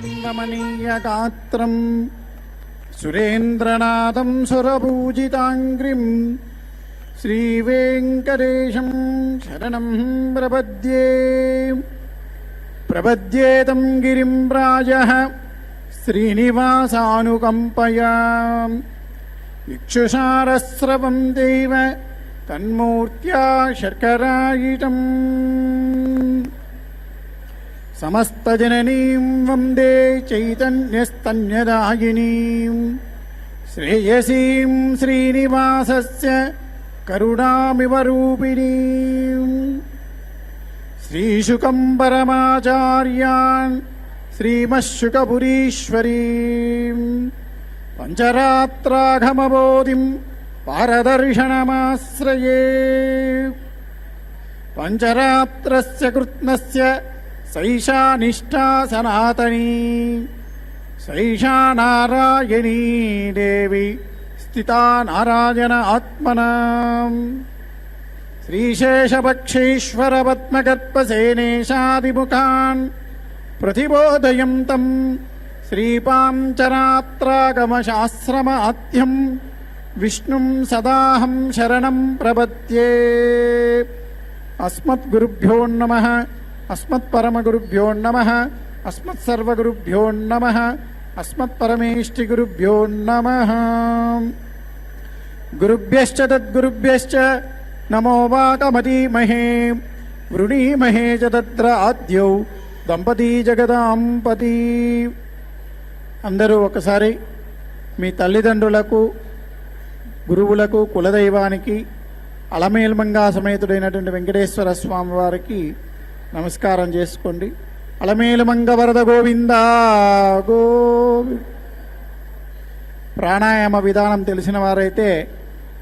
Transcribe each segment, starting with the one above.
రమణీయగాత్రం సురేంద్రనాథం సురపూజితాంగ్రిం శ్రీవేంకటేశం శరణం ప్రపద్యే. ప్రపద్యేతం గిరిం రాజః శ్రీనివాసానుకంపయా ఇక్షుషారస్రవం దేవ తన్మూర్త్యా శర్కరాయిటం. సమస్తజననీం వందే చైతన్యస్తన్యదాయినీం శ్రేయసీం శ్రీనివాసస్య కరుణామివ రూపిణీం. శ్రీశుకం పరమాచార్యాన్ శ్రీమశుకపురీశ్వరీం పంచరాత్రాఘమబోధిం పారదర్శనమాశ్రయే. పంచరాత్రస్య కృత్నస్య సైషా నిష్ఠా సనాతనీ సైషా నారాయణీ దేవి స్థితా నారాయణ ఆత్మనా. శ్రీశేషపక్షీశ్వర పద్మగర్భసేనేశాదిముఖాన్ ప్రతిబోధయంతం శ్రీపాంచరాత్రాగమశాస్త్రమాద్యం విష్ణుం సదాహం శరణం ప్రపద్యే. అస్మద్గురుభ్యో నమః, అస్మత్పరమగురుభ్యో నమః, అస్మత్సర్వగురుభ్యో నమః, అస్మత్పరమేష్టిగురుభ్యో నమః. గురుభ్యశ్చ తద్గురుభ్యశ్చ నమో వాకమధీమహే వృణీమహే చ తత్ర ఆద్యౌ దంపతీ జగదాంపతి. అందరూ ఒకసారి మీ తల్లిదండ్రులకు, గురువులకు, కులదైవానికి, అలమేల్మంగా సమేతుడైనటువంటి వెంకటేశ్వర స్వామి వారికి నమస్కారం చేసుకోండి. అలమేలుమంగ వరద గోవింద గోవి. ప్రాణాయామ విధానం తెలిసిన వారైతే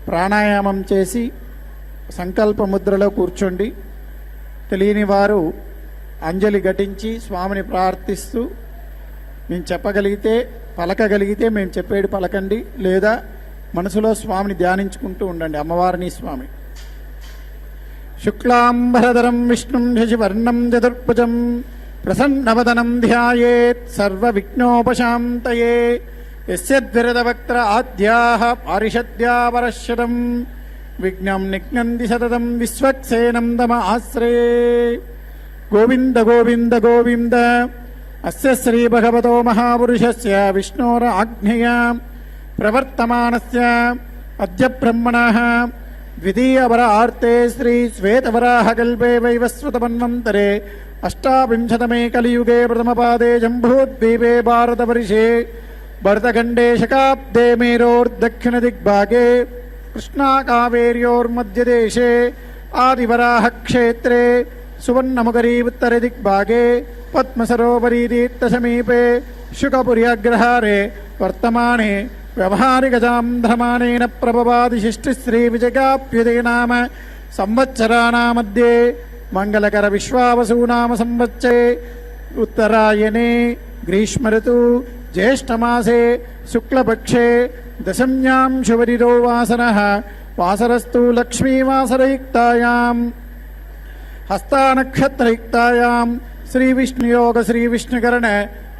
ప్రాణాయామం చేసి సంకల్ప ముద్రలో కూర్చోండి. తెలియని వారు అంజలి ఘటించి స్వామిని ప్రార్థిస్తూ మేము చెప్పగలిగితే, పలకగలిగితే మేము చెప్పేది పలకండి, లేదా మనసులో స్వామిని ధ్యానించుకుంటూ ఉండండి, అమ్మవారిని స్వామి. శుక్లాంబరధరం విష్ణుం శశివర్ణం చతుర్భుజం ప్రసన్నవదనం ధ్యాయేత్ సర్వవిఘ్నోపశాంతయే. యస్యద్విరదవక్త్ర ఆద్యాః పారిషద్యా పరశ్శతం విఘ్నం నిఘ్నంతి సతతం విశ్వక్సేనం తమ ఆశ్రయే. గోవింద గోవింద గోవింద. అస్య శ్రీ భగవతో మహాపురుషస్య విష్ణోర ఆజ్ఞయా ప్రవర్తమానస్య అద్య బ్రహ్మణః ద్వితీయవర ఆర్తే శ్రీ శ్వేతవరాహకల్పే వైవస్వతమన్వంతరే అష్టావింశతమే కలియుగే ప్రథమపాదే జంబూద్వీపే భారతవర్షే భరతఖండే శకాబ్దే మేరోర్దక్షిణదిగ్భాగే కృష్ణాకావేర్యోర్మధ్యదేశే ఆదివరాహక్షేత్రే సువర్ణముఖరీ ఉత్తరదిగ్భాగే పద్మసరోవరీ తీర్థసమీపే శుకపుర్యగ్రహారే వర్తమానే వ్యవహారికజాంధ్రమాణేన ప్రభవాదిశిష్టిశ్రీవిజయాప్యుదే నామ సంవత్సరాణామధ్యే మంగళకర విశ్వావసూనామ సంవత్సరే ఉత్తరాయణే గ్రీష్మఋతు జ్యేష్ఠమాసే శుక్లపక్షే దశమ్యాం శుభరిరో వాసరః వాసరస్తు లక్ష్మీవాసరయుక్తాయాం హస్తానక్షత్రయుక్తాయాం శ్రీవిష్ణుయోగ శ్రీవిష్ణుకరణ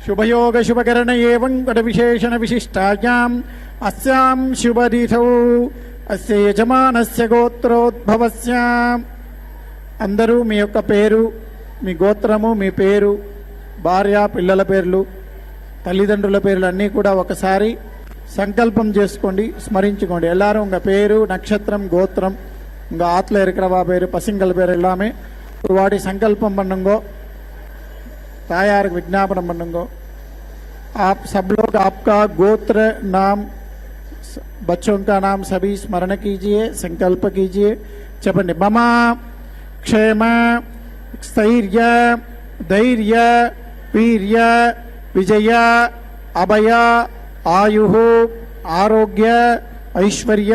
శుభయోగ శుభకరణ ఏవం కట విశేషణ విశిష్టాయాం అస్యాం శుభతిథౌ అస్య యజమానస్య గోత్రోద్భవస్య. అందరూ మీ యొక్క పేరు, మీ గోత్రము, మీ పేరు, భార్య పిల్లల పేర్లు, తల్లిదండ్రుల పేర్లు అన్నీ కూడా ఒకసారి సంకల్పం చేసుకోండి, స్మరించుకోండి. ఎల్లారు ఉంగ పేరు, నక్షత్రం, గోత్రం, உங்க ஆற்றுல இருக்கிறவா பேர், பசங்கள் பேர் எல்லாமே ஒரு வாட்டி संकल्पम பண்ணுங்கோ, तायार विज्ञापन பண்ணுங்கோ. आप सब लोग आपका गोत्र नाम, बच्चों का नाम सभी स्मरण कीजिए, संकल्प कीजिए. చెప్పండి. मम क्षेम स्थैर्य धैर्य वीर्य विजय अभय आयु आरोग्य ऐश्वर्य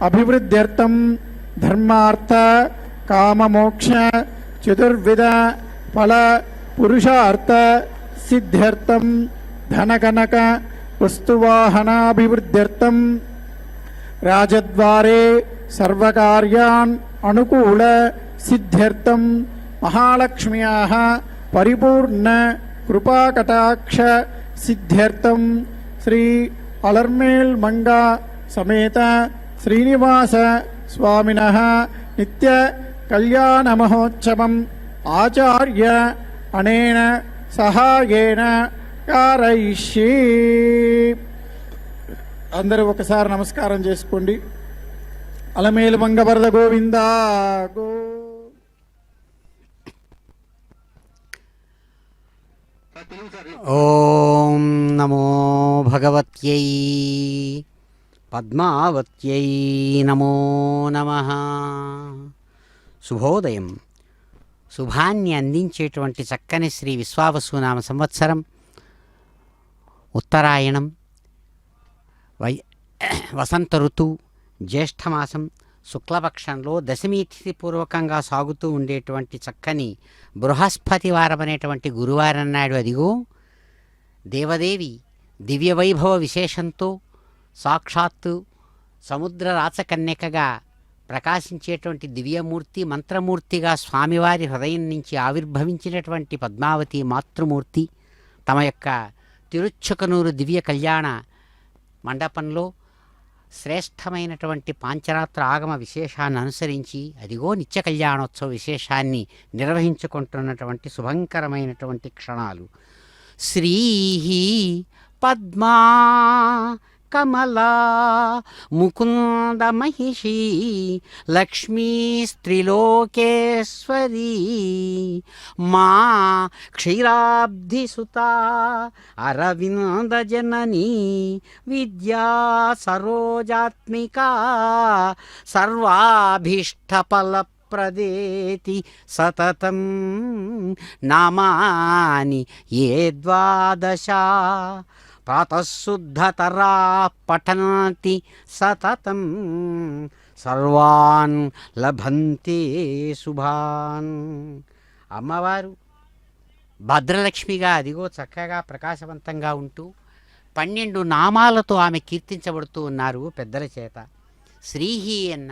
अभिवृद्ध्यर्थम धर्मार्थ काम मोक्ष चतुर्विध फल पुरुषार्थ सिद्ध्यर्थम धन कनक वस्तुवाहनाभिवृद्ध्यर्थम राजद्वारे सर्वकार्यान् अनुकूल सिद्ध्यर्थम महालक्ष्म्याः परिपूर्ण కృపాకటాక్ష సిద్ధ్యర్థం శ్రీ అలర్మేల్ మంగా సమేత శ్రీనివాస స్వామినః నిత్య కళ్యాణ మహోత్సవం ఆచార్య అనేన సహాయేన కారయిష్యే. అందరూ ఒకసారి నమస్కారం చేసుకోండి. అలమేలు మంగవరద గోవింద గో. ఓం నమో భగవత్యై పద్మావత్యై నమో నమః. శుభోదయం. శుభాన్ని అందించేటువంటి చక్కని శ్రీ విశ్వావసునామ సంవత్సరం ఉత్తరాయణం వసంత ఋతువు జ్యేష్ఠమాసం శుక్లపక్షంలో దశమి తిథి పూర్వకంగా సాగుతూ ఉండేటువంటి చక్కని బృహస్పతి వారం అనేటువంటి గురువారం నాడు అదిగో దేవదేవి దివ్యవైభవ విశేషంతో సాక్షాత్తు సముద్ర రాచకన్యకగా ప్రకాశించేటువంటి దివ్యమూర్తి మంత్రమూర్తిగా స్వామివారి హృదయం నుంచి ఆవిర్భవించినటువంటి పద్మావతి మాతృమూర్తి తమ యొక్క తిరుచుకనూరు దివ్య కళ్యాణ మండపంలో శ్రేష్టమైనటువంటి పాంచరాత్ర ఆగమ విశేషాన్ని అనుసరించి అదిగో నిత్య కళ్యాణోత్సవ విశేషాన్ని నిర్వహించుకుంటున్నటువంటి శుభంకరమైనటువంటి క్షణాలు. శ్రీ పద్మా కమలా ముకుంద మహిషీ లక్ష్మీ స్త్రీలోకేశ్వరీ మా క్షీరాబ్ధిసుతా అరవింద జననీ విద్యా సరోజాత్మికా సర్వాభీష్టఫల ప్రదేతి సతతం నామాని ఏ ద్వాదశ ప్రాతఃశుద్ధతరా పఠంతి సతతం సర్వాన్ లభంతే శుభాన్. అమ్మవారు భద్రలక్ష్మిగా అదిగో చక్కగా ప్రకాశవంతంగా ఉంటూ 12 నామాలతో ఆమె కీర్తించబడుతూ ఉన్నారు పెద్దల చేత. శ్రీహి అన్న,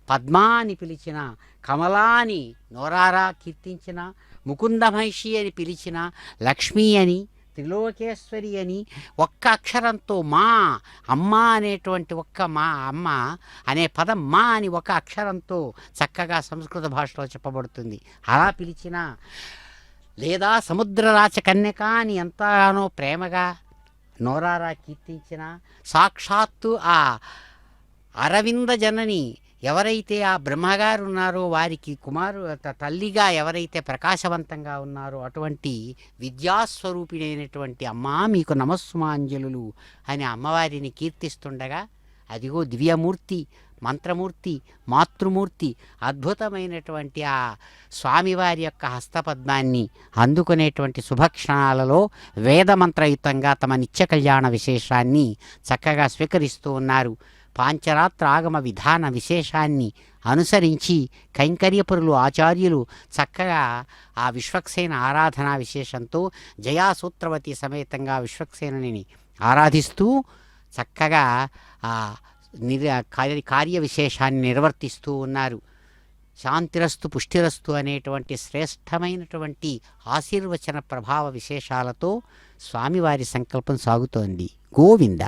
పద్మా అని పిలిచిన, కమలాని నోరారా కీర్తించిన, ముకుందమహిషి అని పిలిచిన, లక్ష్మీ అని, త్రిలోకేశ్వరి అని ఒక్క అక్షరంతో మా అమ్మ అనేటువంటి మా అమ్మ అనే పదం మా అని ఒక అక్షరంతో చక్కగా సంస్కృత భాషలో చెప్పబడుతుంది. అలా పిలిచిన లేదా సముద్రరాచ కన్యక అని ఎంతగానో ప్రేమగా నోరారా కీర్తించిన సాక్షాత్తు ఆ అరవింద జనని ఎవరైతే ఆ బ్రహ్మగారు ఉన్నారో వారికి తల్లిగా ఎవరైతే ప్రకాశవంతంగా ఉన్నారో అటువంటి విద్యాస్వరూపిణైనటువంటి అమ్మా మీకు నమస్సుమాంజలులు అని అమ్మవారిని కీర్తిస్తుండగా అదిగో దివ్యమూర్తి మంత్రమూర్తి మాతృమూర్తి అద్భుతమైనటువంటి ఆ స్వామివారి యొక్క హస్తపద్మాన్ని అందుకునేటువంటి శుభక్షణాలలో వేదమంత్రయుతంగా తమ నిత్య కళ్యాణ విశేషాన్ని చక్కగా స్వీకరిస్తూ ఉన్నారు. పాంచరాత్ర ఆగమ విధాన విశేషాన్ని అనుసరించి కైంకర్యపురులు ఆచార్యులు చక్కగా ఆ విశ్వక్సేన ఆరాధనా విశేషంతో జయాసూత్రవతి సమేతంగా విశ్వక్సేనుని ఆరాధిస్తూ చక్కగా ఆ కార్య విశేషాన్ని నిర్వర్తిస్తూ ఉన్నారు. శాంతిరస్తు పుష్టిరస్తు అనేటువంటి శ్రేష్టమైనటువంటి ఆశీర్వచన ప్రభావ విశేషాలతో స్వామివారి సంకల్పం సాగుతోంది. గోవింద.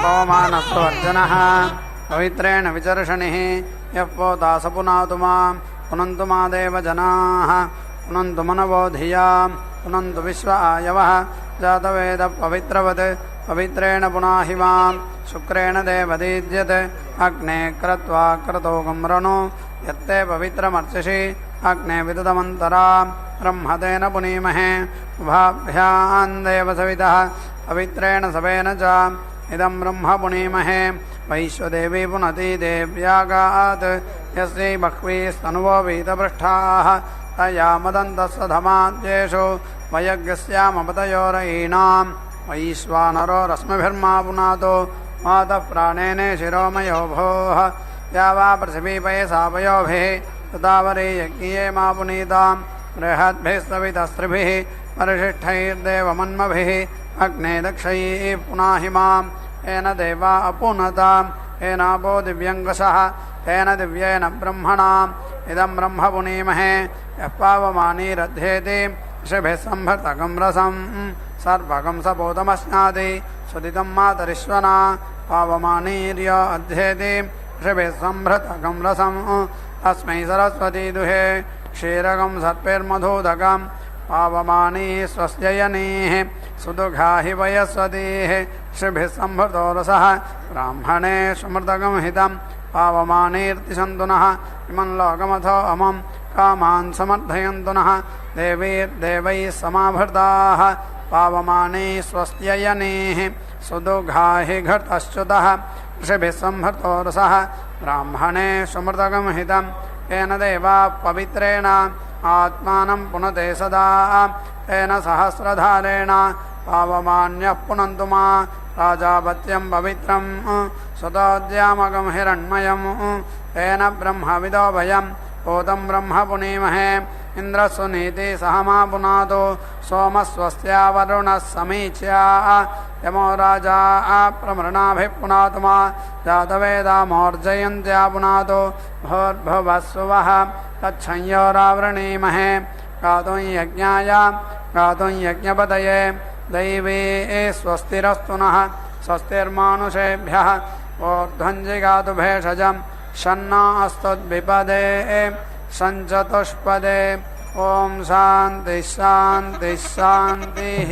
पवमानस्तु अर्जुनः पवित्रेण विचर्षणिः यः पोता स पुनातु मां पुनन्तु मा देवजनाः पुनन्तु मनवो धिया पुनन्तु विश्व आयवः जातवेद पवित्रवत् पवित्रेण पुनाहि मां शुक्रेण देवदीज्यते अग्ने क्रत्वा क्रतोगं रणो यत्ते पवित्रमर्चिषि अग्ने विदुतमन्तरा ब्रह्मतेन पुनीमहे उभाभ्यां देवसवितः पवित्रेण सवेन च इदं ब्रह्म पुनीमहे वैश्वदेवी पुनति देव्यागात् यस्यै बह्वीस्तनुवो वीतपृष्ठाः तया मदन्तस्सधमाद्येषु वयज्ञस्यामपतयोरयीणां वैश्वानरो रश्मिभिर्मा पुनातो मातः प्राणेन शिरोमयो भोः या वा पृथिवी पयसापयोभिः तदावरे यज्ञिये मा पुनीतां बृहद्भिः सवितस्त्रिभिः परिशिष्टैर्देवमन्मभिः अग्ने दक्षैः पुनाहि मां येन देवा अपुनतां येनापो दिव्यङ्गसः तेन दिव्येन ब्रह्मणाम् इदं ब्रह्म पुनीमहे यः पावमानीरध्येति ऋषिभिः सम्भृतकं रसं सर्वकं सपोतमस्नाति सुदितं मातरिश्वना पावमानीर्य अध्येति ऋषिभिः सम्भृतकं रसं तस्मै सरस्वती दुहे क्षीरकं सर्पैर्मधुदकं पावमानी स्वस्य यनीः सुदुघाहि वयस्वतीः ऋषिभिः सम्भृतो रसः ब्राह्मणे सुमृतकं हितं पावमानीर्तिशन्तु नः इमं लोकमथो अमं कामान् समर्थयन्तु नः देवीर्देवैः समाभृताः पावमानी स्वस्य यनीः सुदुघाहि घटश्च्युतः ऋषिभिः सम्भृतो रसः ब्राह्मणे सुमृतकं हितं येन देवा पवित्रेण आत्मानं पुनते सदा तेन सहस्रधारेण पावमान्यः पुनन्तु मा राजापत्यं पवित्रं सुतोद्यामकं हिरण्मयं तेन ब्रह्मविदो भयं पोतं ब्रह्म पुनीमहे इन्द्रस्वनीति सह मा पुनातो सोमस्वस्या वरुणः समीच्या यमो राजा प्रमृणाभिः पुनातु मा जातवेदामोर्जयन्त्या पुनातो भोर्भुवस्सुवः तच्छंयोरावृणीमहे गातुं यज्ञाय गातुं यज्ञपतये दैवे स्वस्तिरस्तु नः स्वस्तिर्मानुषेभ्यः ऊर्ध्वञ्जिगातु भेषजं शन्ना अस्तुद्विपदे सञ्चतुष्पदे ॐ शान्तिः शान्तिः शान्तिः।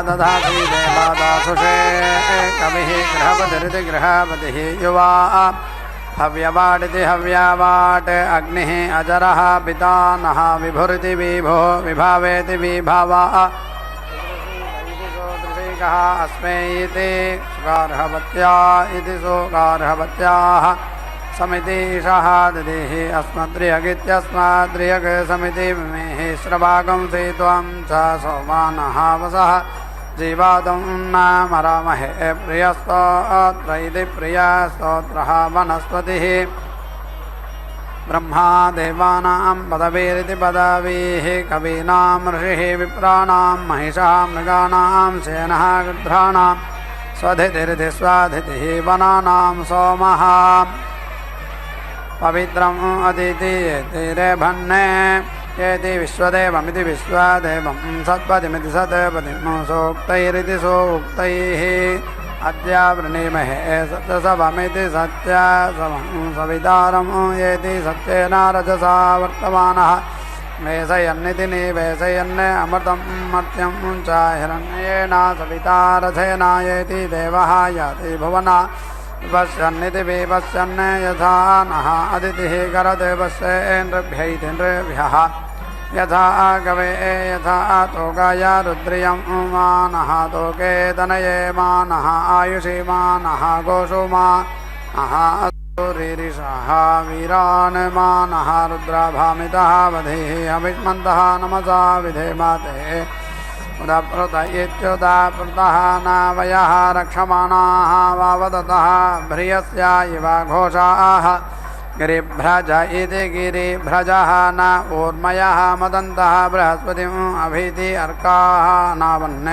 दधाति देवादासुषे कविः गृहपतिरिति गृहपतिः युवा हव्यवाटिति हव्यावाट् अग्निः अजरः पिता नः विभुरिति विभो विभावेति विभावा दृशीकः अस्मै इति सुगार्हवत्या इति सुगार्हवत्याः समितिषः दिदिः अस्मद्रियगित्यस्माद्रियग समिति विमेः श्रवागं सेत्वं च सोमानः वसः जीवादं नामरामहे प्रियस्तोत्र इति प्रियस्तोत्रः वनस्पतिः ब्रह्मा देवानां पदवीरिति पदवीः कवीनां ऋषिः विप्राणां महिषः मृगाणां सेनः गृध्राणां स्वधितिरिति स्वाधितिः वनानां सोमः पवित्रम् अदिति येतिरेभन्ने येति विश्वदेवमिति विश्वदेवं सत्पदिमिति सत्पदिं सोक्तैरिति सोक्तैः अद्य वृणीमहे सत्यसवमिति सत्यसवं सवितारं येति सत्येन रजसा वर्तमानः वेशयन्निति निवेशयन् अमृतं मर्त्यं च हिरण्येन सविता रथेन येति देवः याति भुवना विपश्यन्निति विपश्यन् यथा नः अदितिः करदेवस्येन्द्रभ्यैति नृभ्यः यथा गवे यथा तोकाय रुद्रियं मानः तोके तनये मानः आयुषी मानः गोषु मानः रीरिषः वीरान् मानः रुद्राभामितः वधेः अविष्मन्तः नमसा विधेमाते उदप्रत इत्युदप्रतः नावयः रक्षमाणाः वावदतः भ्रियस्य इव घोषाः गिरिभ्रज इति गिरिभ्रजः न ऊर्मयः मदन्तः बृहस्पतिम् अभीति अर्काः नावन्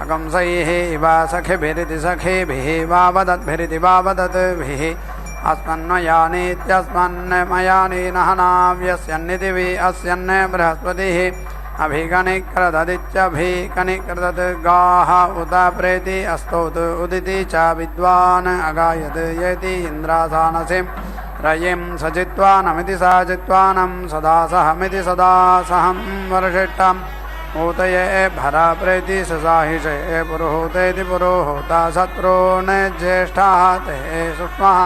अकंसैः इव सखिभिरिति सखिभिः वावदद्भिरिति वावदद्भिः अस्मन्मयानीत्यस्मन्मयानी नहनाव्यस्यन्निति वि अस्यन् बृहस्पतिः अभिकनिक्रददित्यभिकनिक्रदत् गाः उत प्रेति अस्तौत् उदिति च विद्वान् अगायत् येति इन्द्रासानसिं रयिं सजित्वानमिति सजित्वानं सदासहमिति सदासहं वर्षिष्ठम् ऊतये भरा प्रेति ससाहिषे पुरोहूतेति पुरोहूता शत्रून् ज्येष्ठाः ते सुष्मः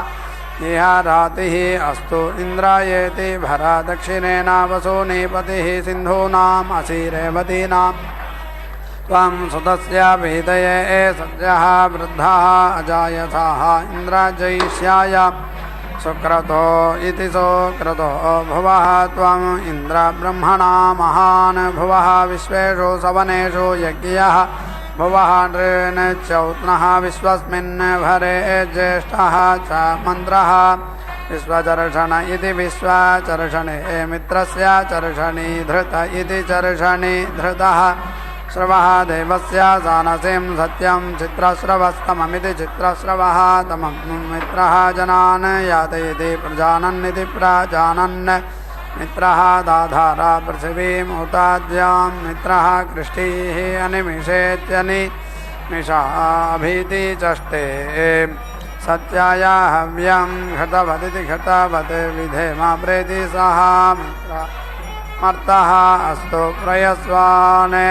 इह रातिः अस्तु इन्द्रायेति भरा दक्षिणेन वसूनिपतिः सिन्धूनाम् असीरेवतीनां त्वं सुतस्य वेदये सद्यः वृद्धः अजायथाः इन्द्राजयिष्याय सुक्रतो इति सुक्रतो भुवः त्वम् इन्द्र ब्रह्मणा महान् भुवः विश्वेषु सवनेषु यज्ञः भुवः नृन् चौत्नः विश्वस्मिन् भरे ज्येष्ठः च मन्त्रः विश्वचर्षण इति विश्वचर्षणे मित्रस्य चर्षणि धृत इति चर्षणि धृतः श्रवः देवस्य सानसिं सत्यं चित्रश्रवस्तममिति चित्रश्रवः तमं मित्रः जनान् यातयति प्रजानन्निति प्रजानन् मित्रः दाधारा पृथिवीम् उताद्यां मित्रः कृष्टिः अनिमिषेत्यनिमिषाभीति चष्टे सत्याय हव्यं घटवदिति घटवत् विधेमा प्रेति सः मर्तः अस्तु प्रयस्वाने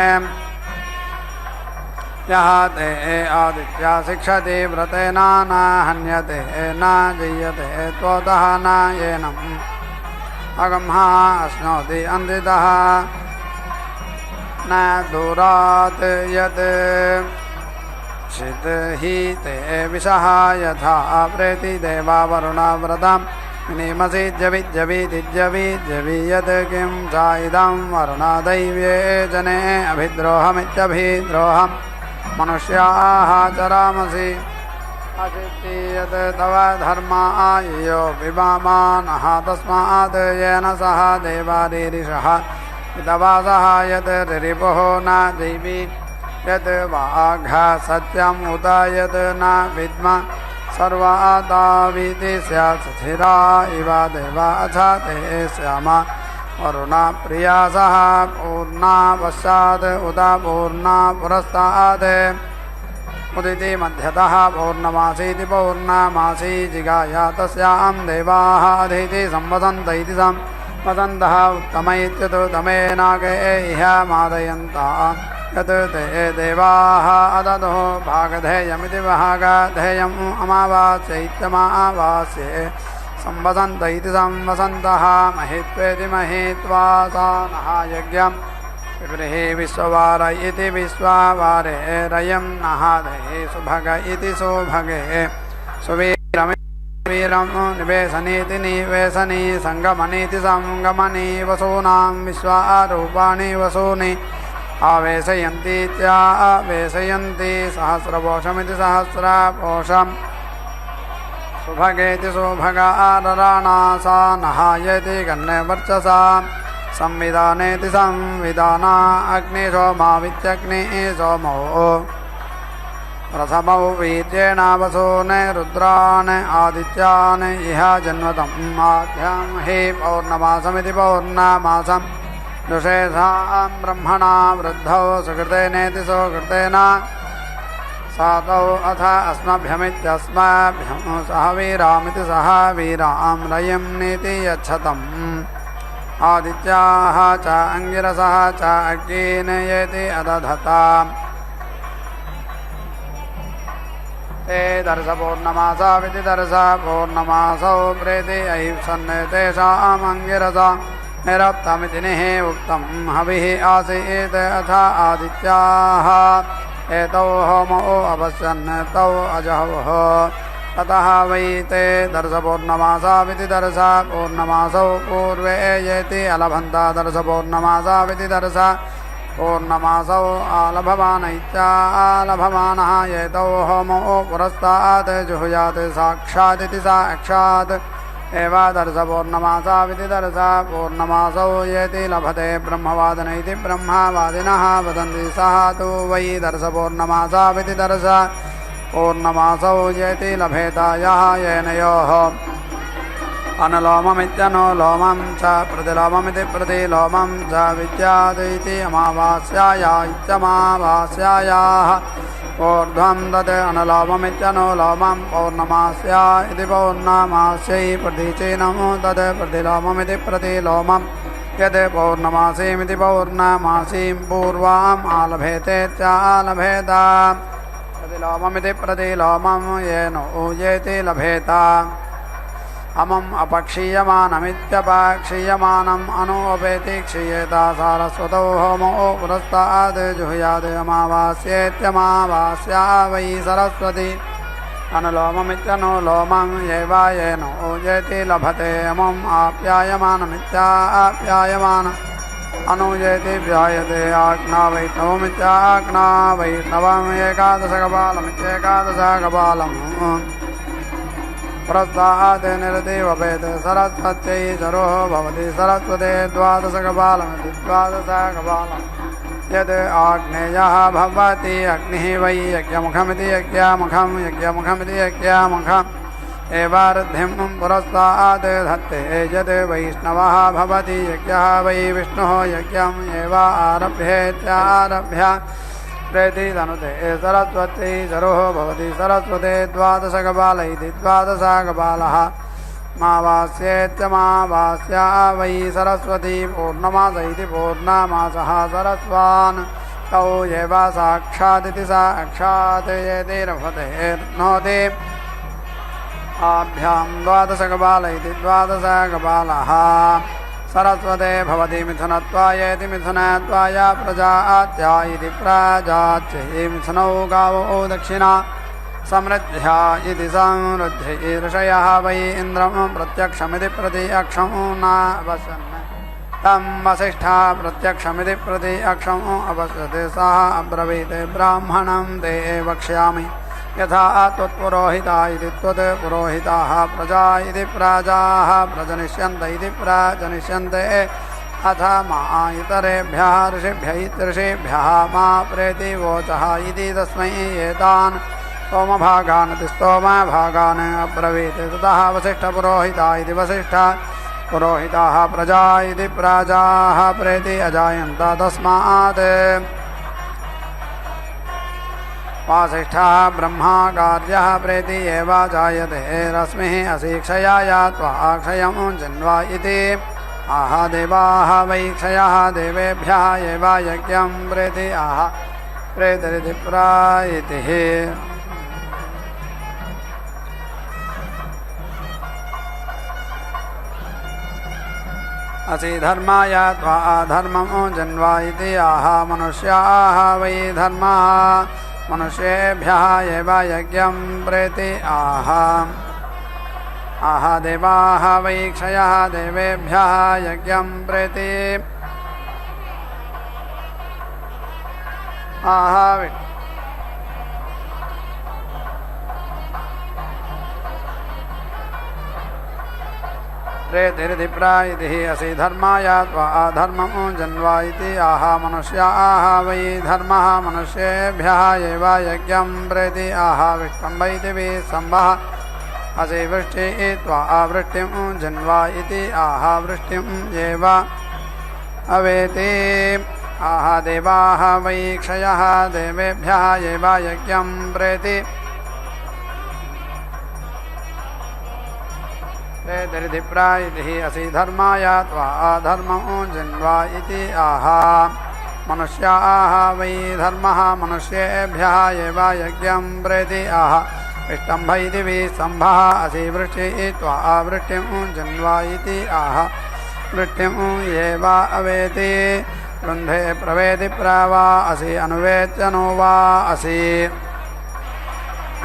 यः ते आदित्या शिक्षति व्रतेन न हन्यते न जीयते त्वतः न येनम् अगमः अश्नोति अन्दितः न दूरात् यत् शितहि ते विषः यथा प्रेति देवा वरुणा व्रतम् निमसि जविज्जविदिज्जविज्जवि यत् किं चाइदं वरुणादैव्ये जने अभिद्रोहमित्यभिद्रोहम् मनुष्याः चरामसि अचित्ति यत् तव धर्मायो विवामानः तस्मात् येन सह देवारीरिषः वितवासः यत् रिरिपुः न दैवी यत् वाघ सत्यम् उत यत् न विद्म सर्वादाविति स्यात् स्थिरा इव देवा अथ ते श्याम वरुणा प्रिया सह पूर्णा पश्चात् उत पूर्णा पुरस्तात् उदिति मध्यतः पौर्णमासीति पौर्णमासी जिगाया तस्यां देवाः अधीति संवसन्त इति संवसन्तः उत्तम इत्युत्तमेनागे इह मादयन्तः यत् ते देवाः अददुः भागधेयमिति भागधेयम् अमावास्यैत्यमावास्ये संवसन्त इति संवसन्तः महित्वेति महित्वा सा नः यज्ञम् विप्रेहि विश्ववार इति विश्ववारे रयं नः देहि सुभग इति सुभगे सुवीरं निवेशनीति निवेशनी संगमनीति संगमनी वसूनां विश्वारूपाणि वसूनि आवेशयन्तीत्यावेशयन्ति सहस्रपोषमिति सहस्रपोषम् सुभगेति सुभगारराणा सा नहायति कन्यवर्चसा संविधानेति संविधाना अग्निशोमावित्यग्नि सोमो प्रथमौ वीर्येणावसून् रुद्रान् आदित्यान् इह जन्मतम् आध्यामहे पौर्णमासमिति पौर्णमासम् दुषेधां ब्रह्मणा वृद्धौ सुकृतेनेति सुकृतेन सातौ अथ अस्मभ्यमित्यस्मभ्यं सह वीरामिति सह वीरां रयिं नीति यच्छतम् आदित्याः च अंगिरसः च अग्नीन् येति अदधता ते दर्श पौर्णमासाविति दर्श पौर्णमासौ प्रेति ऐप्सन् तेषाम् अंगिरसा निरप्तमिति निः उक्तं हविः आसीत् अथ आदित्याः एतौ होमो अपश्यन् तौ अजहवः ततः वै ते दर्श पौर्णमासाविति दर्श पौर्णमासौ पूर्वे येति अलभन्ता दर्श पौर्णमासाविति दर्श पौर्णमासौ आलभमान इत्यालभमानः एतौ होमो पुरस्तात् जुहुयात् साक्षादिति साक्षात् एव दर्श पौर्णमासाविति दर्श पौर्णमासौ येति लभते ब्रह्मवादन इति ब्रह्मवादिनः वदन्ति सः तु वै दर्श पौर्णमासाविति दर्श पौर्णमासौ येति लभेत यः येन योः अनुलोममित्यनुलोमं च प्रतिलोममिति प्रतिलोमं च विद्यात् इति अमावास्याया इत्यमावास्यायाः ऊर्ध्वं तत् अनुलोममित्यनुलोमं पौर्णमास्या इति पौर्णमास्यै प्रतीचीनं तत् प्रतिलोममिति प्रतिलोमं यत् पौर्णमासीमिति पौर्णमासीं पूर्वाम् आलभेतेत्यालभेत प्रतिलोममिति प्रतिलोमं येन ऊयेति लभेत अमम् अपक्षीयमानमित्यपक्षीयमानम् अनुपेति क्षीयेत सारस्वतौ होमो पुरस्तात् जुहुयात् अमावास्येत्यमावास्या वै सरस्वती अनुलोममित्यनुलोमं एव येन ऊयेति लभते अमम् आप्यायमानमित्याप्यायमान अनुजेति व्यायते आज्ञा वैष्णवमित्याज्ञा वैष्णवम् एकादशकपालमित्येकादशकपालम् पुरस्तात् निरतिवपेत् सरस्वत्यै सरोः भवति सरस्वते द्वादशकपालमिति द्वादशकपालम् यद् आग्नेयः भवति अग्निः वै यज्ञमुखमिति यज्ञमुखं यज्ञमुखमिति यज्ञमुखम् एवार्धिं पुरस्तात् धत्ते यद् वैष्णवः भवति यज्ञः वै विष्णुः यज्ञम् एव आरभ्येत्यारभ्य प्रेति तनुते सरस्वत्यै सरोः भवति सरस्वते द्वादशकपाल इति द्वादशकपालः मावास्येत्यमावास्या वै सरस्वती पूर्णमास इति पूर्णमासः सरस्वान् तौ एव साक्षादिति साक्षात् येति रभते नोति आभ्यां द्वादशकपाल इति द्वादशकपालः सरस्वते भवति मिथुनत्वायेति मिथुनत्वाय प्रजात्या इति प्रजात्यै मिथुनौ गावो दक्षिणा समृद्ध्या इति समृद्ध्यै ऋषयः वै इन्द्रं प्रत्यक्षमिति प्रत्यक्षं न अपश्यन् तं वसिष्ठा प्रत्यक्षमिति प्रत्यक्षम् अपश्यते सः अब्रवीत् ब्राह्मणं ते वक्ष्यामि यथा त्वत्पुरोहिता इति त्वत्पुरोहिताः प्रजा इति प्रजाः प्रजनिष्यन्त इति प्रजनिष्यन्ते अथ मा इतरेभ्यः ऋषिभ्यः ऋषिभ्यः मा प्रेति वोचः इति तस्मै एतान् स्तोमभागान् स्तोमभागान् अब्रवीत् ततः वसिष्ठपुरोहिता इति वसिष्ठपुरोहिताः प्रजा इति प्रजाः प्रेति अजायन्त तस्मात् वासिष्ठः ब्रह्मा कार्यः प्रेति एव जायते रश्मिः असीक्षया यात्वा क्षयं जन्वा इति आह देवाः वै क्षयः देवेभ्यः एव यज्ञं प्रेति आह प्रेतिरिति प्रायितिः असि धर्माय त्वा अधर्मं जन्वा इति आह मनुष्याः वै धर्मः मनुष्येभ्यः एव यज्ञं प्रेति आह आह देवाः वै क्षयः देवेभ्यः यज्ञं प्रेति आह प्रेतिरिधिप्रा इति असि धर्माय त्वा धर्मं जन्वा इति आह मनुष्याः वै धर्मः मनुष्येभ्यः एव यज्ञं प्रेति आह विष्टं वैदिवि सम्भः असि वृष्टिः त्वा वृष्टिं जन्वा इति आह वृष्टिं एव अवेति आह देवाः वै क्षयः देवेभ्यः एव यज्ञं प्रेति प्रेतिरिधिप्रा इति असि धर्माय त्वा धर्मं जन्वा इति आह मनुष्याः वै धर्मः मनुष्येभ्यः एव यज्ञं प्रेति आह इष्टं वैदिवि सम्भः असि वृष्टिः त्वा वृष्टिं जन्वा इति आह वृष्टिं एव अवेति वृन्धे प्रवेदि प्रावा असि अनुवेत्यनो वा असि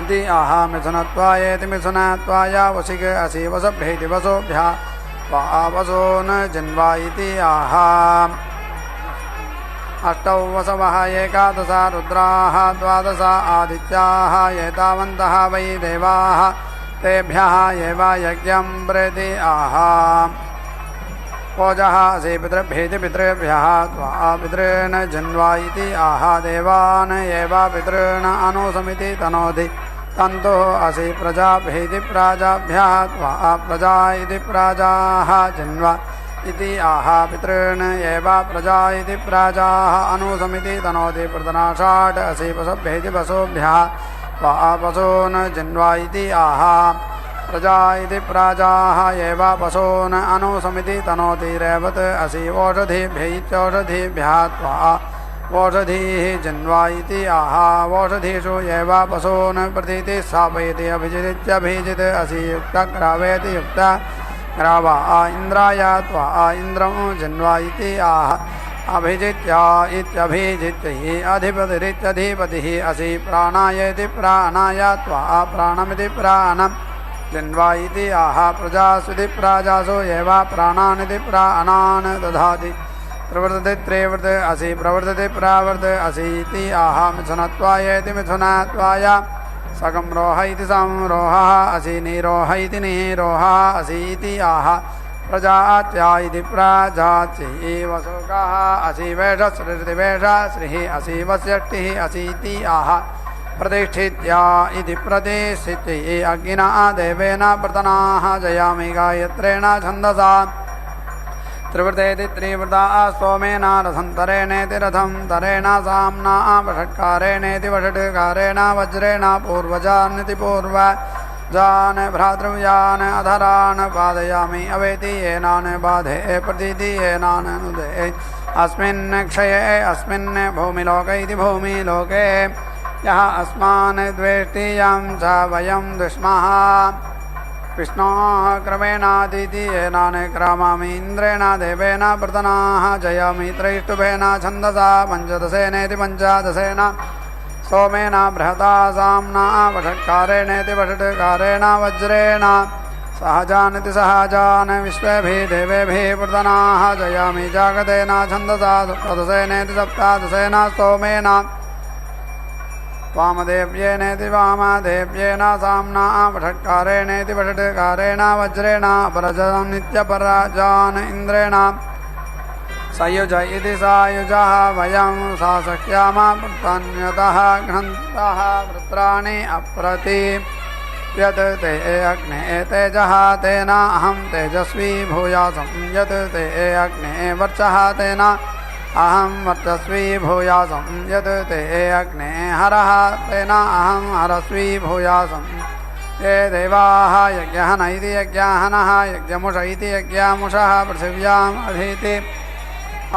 इति आह मिथुनत्वायेति मिथुनत्वाय वसिक असि वसभ्येति वसोभ्यः वा वसो न जन्वा इति आह अष्टौ वसवः एकादश रुद्राः द्वादश आदित्याः एतावन्तः वै देवाः तेभ्यः एव यज्ञं प्रेति आह ओजः असि पितृभ्येति पितृभ्यः त्वा पितॄन् जन्वा इति आह देवान् एव पितॄन् अनुसमिति तनोति तन्तु असि प्रजाभ्येति प्राजाभ्यः त्वा प्रजा इति प्राजाः जन्वा इति आह पितॄन् एव प्रजा इति प्राजाः अनुसमिति तनोति प्रतनाषाट् असि वसभ्येति वसोभ्यः त्वा वसून् जन्वा इति आह प्रजा इति प्राजाः एव पशून् अनुसमिति तनोति रेवत् असि ओषधिभ्यैत्यौषधिभ्यः त्वा ओषधीः जन्वा इति आह ओषधीषु एव पशून् प्रतीति स्थापयति अभिजित्यभिजित् असि युक्तग्रावेति युक्त ग्रावा इन्द्राय त्वा इन्द्रं जन्वा इति आह अभिजित्या इत्यभिजित्यैः अधिपतिरित्यधिपतिः असि प्राणायेति प्राणाय त्वा प्राणमिति प्राणम् जन्वा इति आह प्रजास्विति प्राजासु एव प्राणानिति प्राणान् दधाति प्रवर्तते त्रेवर्त असि प्रवर्तते प्रावर्त असि इति आह मिथुनत्वायेति मिथुनत्वाय सकं रोह इति संरोहः असि निरोह इति निरोहः असि इति आह प्रजात्या इति प्राजात्यै वसुकः असि वेषश्रीर्दिवेषश्रीः असि वस्यष्टिः असि इति आह प्रतिष्ठित्या इति प्रतिष्ठित्यै अग्निना देवेन प्रतनाः जयामि गायत्रेण छन्दसा त्रिवृतेति त्रिवृता स्तोमेन रथन्तरेणेति रथं तरेण साम्ना वषट्कारेणेति वषट्कारेण वज्रेण पूर्वजान्निति पूर्वजान् भ्रातृव्यान् अधरान् पादयामि अवेति येनान् बाधे प्रतीति येनान् नुदे अस्मिन् क्षये अस्मिन् भूमिलोके इति भूमिलोके यः अस्मान् द्वेष्टि यं च वयं दुष्मः विष्णोः क्रमेणादिति येनान् क्रामामि इन्द्रेण देवेन प्रतनाः जयामि त्रैष्टुभेन छन्दसा पञ्चदशेनेति पञ्चादशेन सोमेन बृहता साम्ना वषट्कारेणेति वषट्कारेण वज्रेण सहजानिति सहजान् विश्वेभिः देवेभिः प्रतनाः जयामि जागतेन छन्दसा सप्तदशेनेति सप्तादशेन सोमेन वामदेव्येनेति वामदेव्येन साम्ना वषट्कारेणेति वषट्कारेण वज्रेण अपरजानित्यपरजान् इन्द्रेण सयुज इति सायुजः वयं सा सख्याम प्रतन्यतः घ्नन्तः वृत्राणि अप्रति यत् ते अग्ने तेजः तेन अहं तेजस्वी भूयासं यत् ते अग्ने वर्चः तेन अहं वर्चस्वी भूयासं यत् ते अग्ने हरः तेन अहं हरस्वी भूयासं ये देवाः यज्ञः नैति यज्ञाहनः यज्ञमुष इति यज्ञामुषः पृथिव्याम् अधीति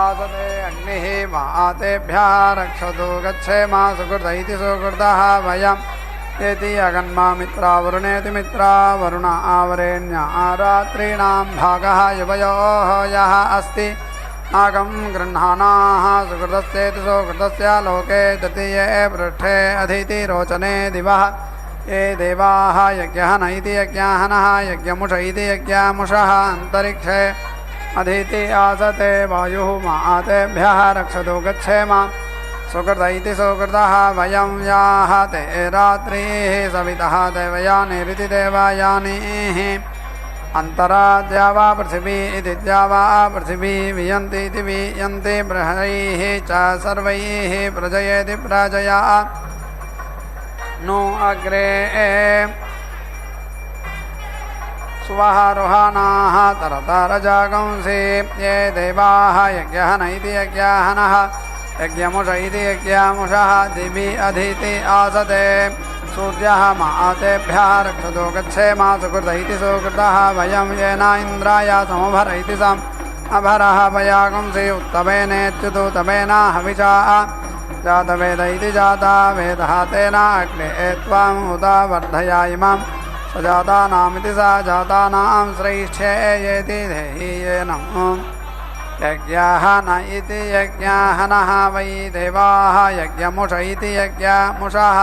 आसते अग्निः मा तेभ्यः रक्षतु गच्छेम सुकृत इति सुकृतः वयम् एति अगन्मा मित्रा वरुणेति मित्रा वरुण आवरेण्या रात्रीणां भागः युवयोः यः अस्ति नागं गृह्णानाः सुकृतस्येति सुकृतस्य लोके तृतीये पृष्ठे अधीति रोचने दिवः ये देवाः यज्ञः नैति यज्ञाहनः यज्ञमुष इति यज्ञामुषः अन्तरिक्षे अधीति आसते वायुः मा तेभ्यः रक्षतु गच्छेम सुकृत इति सुकृतः वयं याः ते रात्रिः सवितः देवयानीरिति देवयानीः अंतरा द्यावा पृथिवी इति द्यावा पृथिवी वियन्ति इति वियन्ति बृहैः च सर्वैः प्रजयेति प्रजया नो अग्रे सुवहारोहाणाः तरतरजागंसि ये देवाः यज्ञहन इति यज्ञहनः यज्ञमुष इति यज्ञमुषः दिवि अधीति आसते सूर्यः मातेभ्यः रक्षतो गच्छेम सुकृत इति सुकृतः वयं येन इन्द्राय समभर इति सम् अभरः वयागुंसि उत्तमेनेत्युतु तमेन हविषा जातवेद इति जाता वेदः तेन अग्ने त्वम् उत वर्धया इमं स जातानामिति स जातानां श्रेष्ठे येति देहि येन यज्ञहन इति यज्ञहनः वै देवाः यज्ञमुष इति यज्ञमुषः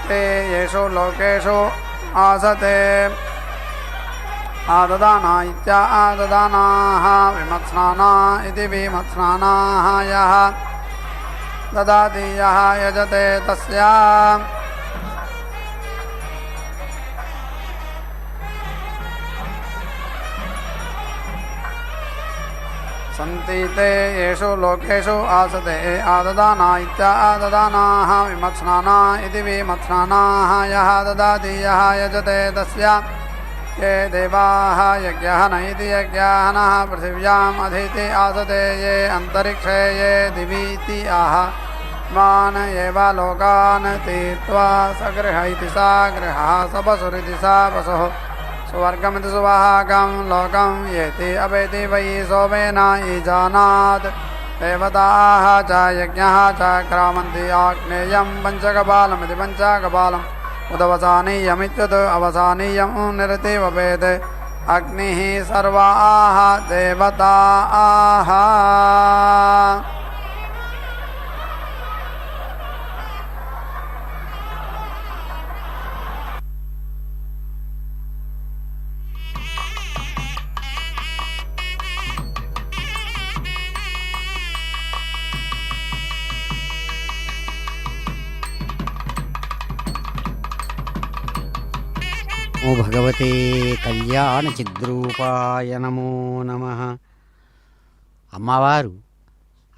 ते येषु लोकेषु आसते आददाना इत्या आददानाः विमत्स्नाना इति विमत्स्नानाः यः ददाति यः यजते तस्य सन्ति ते येषु लोकेषु आसते आददाना इत्या आददानाः विमत्स्नाना इति विमत्स्नानाः यः ददाति यः यजते तस्य ये देवाः यज्ञहन इति यज्ञहनः पृथिव्याम् अधीति आसते ये अन्तरिक्षे ये दिवीति आह मान एव लोकान् तीर्त्वा सगृह इति सा गृहः सपसुरिति सा पशुः सुवर्गमिति सुवहागं लोकं येति अवेति वै सोमेन ईजानात् देवताः च यज्ञः च क्रामन्ति आग्नेयं पञ्चकपालमिति पञ्चकपालम् उदवसानीयमित्युत अवसानीयं निरति वपेत् अग्निः सर्वाः देवताः ఓ భగవతే కళ్యాణ చిద్రూపాయ నమో నమః. అమ్మవారు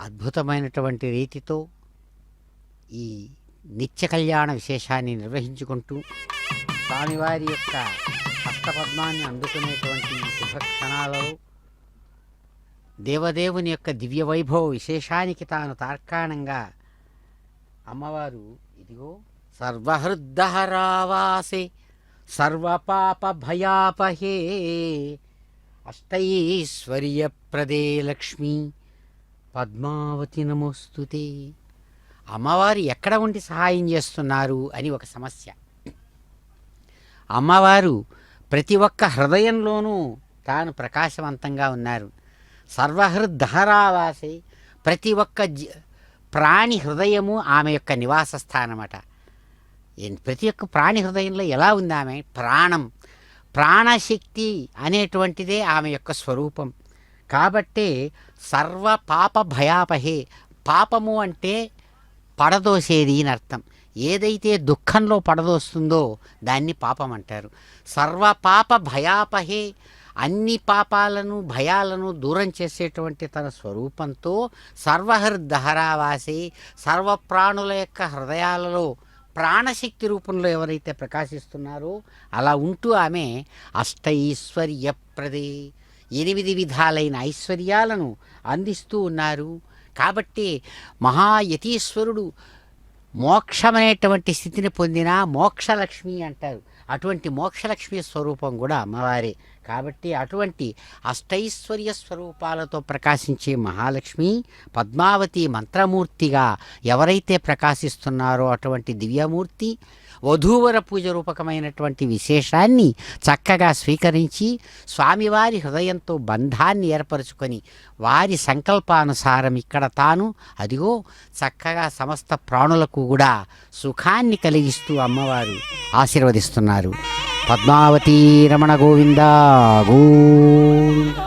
అద్భుతమైనటువంటి రీతితో ఈ నిత్య కళ్యాణ విశేషాన్ని నిర్వహించుకుంటూ స్వామివారి యొక్క హస్తపద్మాన్ని అందుకునేటువంటి శుభక్షణాలలో దేవదేవుని యొక్క దివ్య వైభవ విశేషానికి తాను తార్కాణంగా అమ్మవారు ఇదిగో సర్వహృద్దహరావాసే సర్వపాపభయాపహే అష్టైశ్వర్యప్రదే లక్ష్మీ పద్మావతి నమోస్తుతే. అమ్మవారు ఎక్కడ ఉండి సహాయం చేస్తున్నారు అని ఒక సమస్య. అమ్మవారు ప్రతి ఒక్క హృదయంలోనూ తాను ప్రకాశవంతంగా ఉన్నారు. సర్వహృద్దహరావాసే, ప్రతి ఒక్క ప్రాణి హృదయము ఆమె యొక్క నివాస స్థానమట. ప్రతి ఒక్క ప్రాణి హృదయంలో ఎలా ఉంది ఆమె? ప్రాణం, ప్రాణశక్తి అనేటువంటిదే ఆమె యొక్క స్వరూపం. కాబట్టే సర్వ పాప భయాపహే, పాపము అంటే పడదోసేది అని అర్థం. ఏదైతే దుఃఖంలో పడదోస్తుందో దాన్ని పాపం అంటారు. సర్వ పాప భయాపహే, అన్ని పాపాలను భయాలను దూరం చేసేటువంటి తన స్వరూపంతో సర్వహృద్దహరావాసే, సర్వప్రాణుల యొక్క హృదయాలలో ప్రాణశక్తి రూపంలో ఎవరైతే ప్రకాశిస్తున్నారో అలా ఉంటూ ఆమె అష్టైశ్వర్యప్రదే, 8 విధాలైన ఐశ్వర్యాలను అందిస్తూ ఉన్నారు. కాబట్టి మహాయతీశ్వరుడు మోక్షమనేటువంటి స్థితిని పొందిన మోక్షలక్ష్మి అంటారు. అటువంటి మోక్షలక్ష్మి స్వరూపం కూడా అమ్మవారే. కాబట్టి అటువంటి అష్టైశ్వర్య స్వరూపాలతో ప్రకాశించే మహాలక్ష్మి పద్మావతి మంత్రమూర్తిగా ఎవరైతే ప్రకాశిస్తున్నారో అటువంటి దివ్యమూర్తి వధూవర పూజ రూపకమైనటువంటి విశేషాన్ని చక్కగా స్వీకరించి స్వామివారి హృదయంతో బంధాన్ని ఏర్పరచుకొని వారి సంకల్పానుసారం ఇక్కడ తాను అదిగో చక్కగా సమస్త ప్రాణులకు కూడా సుఖాన్ని కలిగిస్తూ అమ్మవారు ఆశీర్వదిస్తున్నారు. పద్మావతీ రమణ గోవింద గోవింద.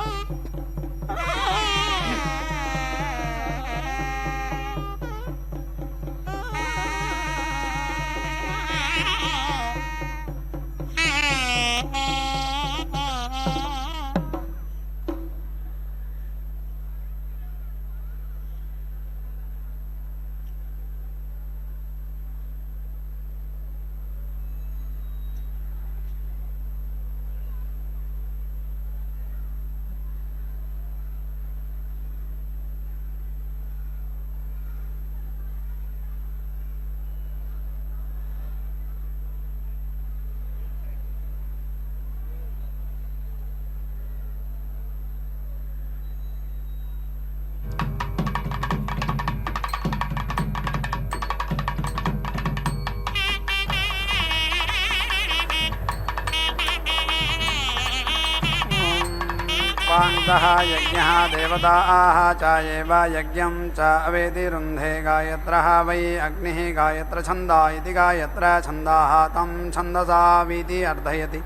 वाङ्गः यज्ञः देवताः च एव यज्ञं च अवेदिरुन्धे गायत्रः वै अग्निः गायत्रछन्दा इति गायत्रछन्दाः तं छन्दसावीति अर्थयति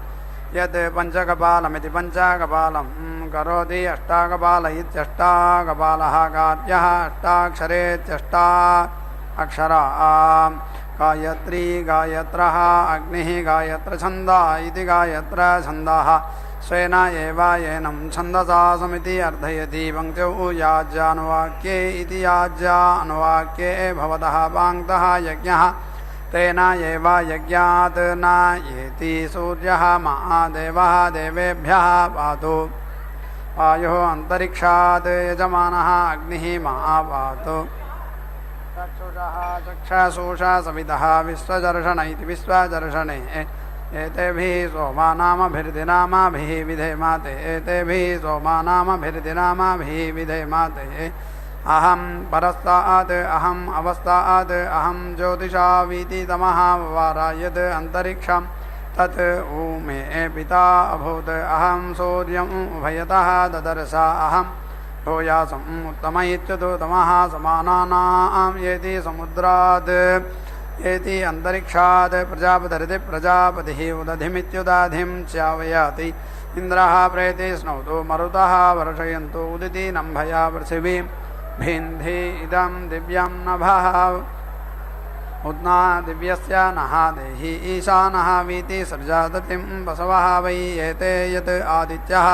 यत् पञ्चकपालमिति पञ्चकपालं करोति अष्टाकपाल इत्यष्टाकपालः कार्यः अष्टाक्षरेत्यष्टा अक्षरा गायत्री गायत्रः अग्निः गायत्रछन्दा इति गायत्रछन्दाः स्वेन एव येनं छन्दसा समिति अर्थयति पङ्क्तौ याज्यानुवाक्ये इति याज्यानुवाक्ये भवतः पाङ्क्तः यज्ञः तेन एव यज्ञात् न येति सूर्यः महादेवः देवेभ्यः पातु वायुः अन्तरिक्षात् यजमानः अग्निः महापातु चक्षुषः चक्षुषा सवितः विश्वदर्शन इति विश्वदर्शने एतेभिः सोमानामभिर्दिनामाभिः विधेमाते एतेभिः सोमानामभिर्दिनामाभिः विधेमाते अहं परस्तात् अहम् अवस्थात् अहं ज्योतिषावीति तमः वारायत् अन्तरिक्षं तत् ऊमे पिता अभूत् अहं सूर्यम् उभयतः ददर्श अहं भूयासम् उत्तम इत्युतो तमः समानानां येति समुद्रात् येति अन्तरिक्षात् प्रजापतिरिति प्रजापतिः उदधिमित्युदाधिं च्यावयाति इन्द्रः प्रेति स्नौतु मरुतः वर्षयन्तु उदिति नम्भया पृथिवीं भिन्धि इदं दिव्यं नभः उद्ना दिव्यस्य नः देहि ईशानः वीति सृजादतिं वसवः वै एते यत् आदित्यः